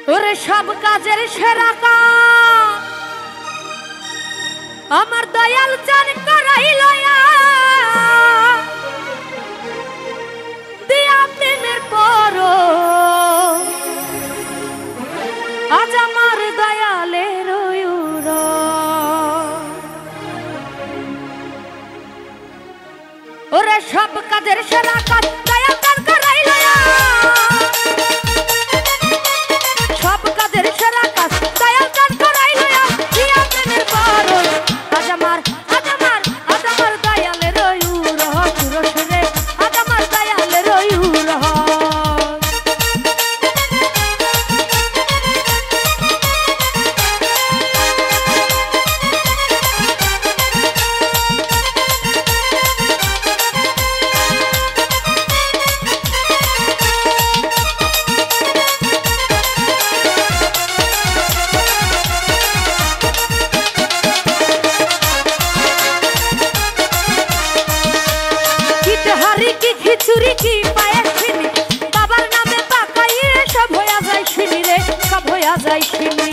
ওরে সব কাজের সেরা কাজ আমার দয়াল চান করাইল দিয়া প্রেমের পর আজ আমার দয়ালের ওরে সব কাজের সেরা কাজ দয়াল চান করাইল সব কাজের সেরা কাজ দয়াল চান করাইল দিয়া প্রেমের পর আজ আমার দয়ালের সুরসরে আজ আমার দয়ালের খিচুড়ি কি পায়ে ছিনি বাবার নামে পাকাইয়ে সব হইয়া যায় শুনি রে সব হইয়া যায় শুনি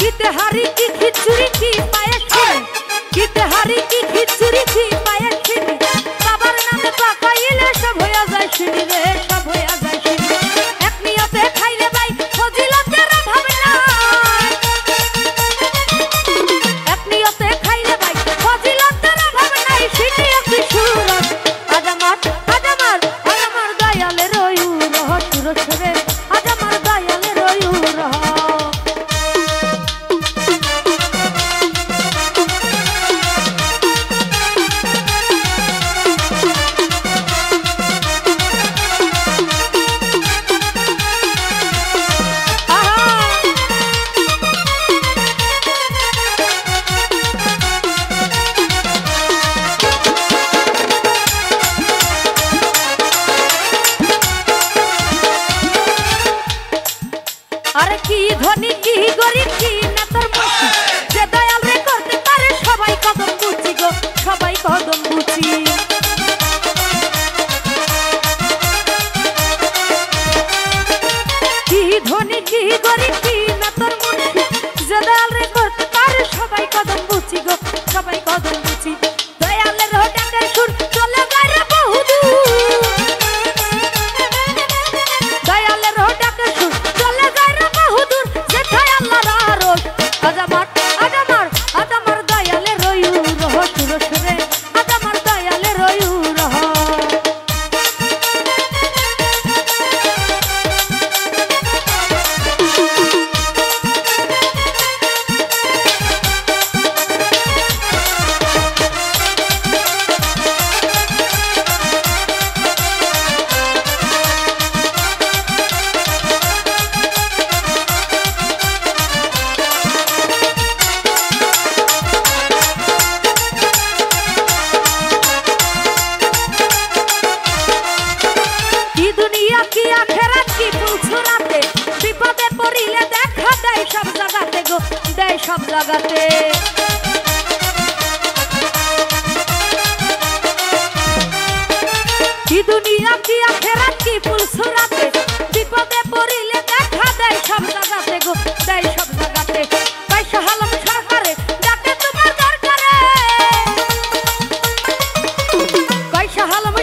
কিতে হারি কি খিচুড়ি কি পায়ে ছিনি কিতে হারি কি খিচুড়ি কি পায়ে ছিনি বাবার নামে পাকাইলে সব হইয়া যায় শুনি রে সব হইয়া যায় শুনি এক নিয়তে খাইলে ভাই ফজিলতের অভাব নাই আরে কি ধনী কি গরিব কি না তোর মুখি যে দয়াল রে করতে পারে সবাই কদম বুঝি গো সবাই কদম বুঝি কি ধনী কি গরিব কি না তোর মুখি যে দয়াল রে করতে পারে সবাই কদম বুঝি গো সবাই কদম বুঝি দয়ালের ডাকের সুর চলে যায় রে বহুদূর দয়ালের ডাকের সুর চলে যায় রে বহুদূর যেথায় আল্লাহর আরশ আজ আমার দয়ালের সুরসরে আজ আমার দয়ালের কি আখেরাত কি পুছরাতে বিপদে পড়িলে দেখা দেয় সব জায়গাতে গো দেয় সব জায়গাতে কি দুনিয়া কি আখেরাত কি পুছরাতে বিপদে পড়িলে দেখা দেয় সব জায়গাতে গো দেয় সব জায়গাতে তাই শাহালম সরকারে ডাকে তোমার দরকারে কই শাহালম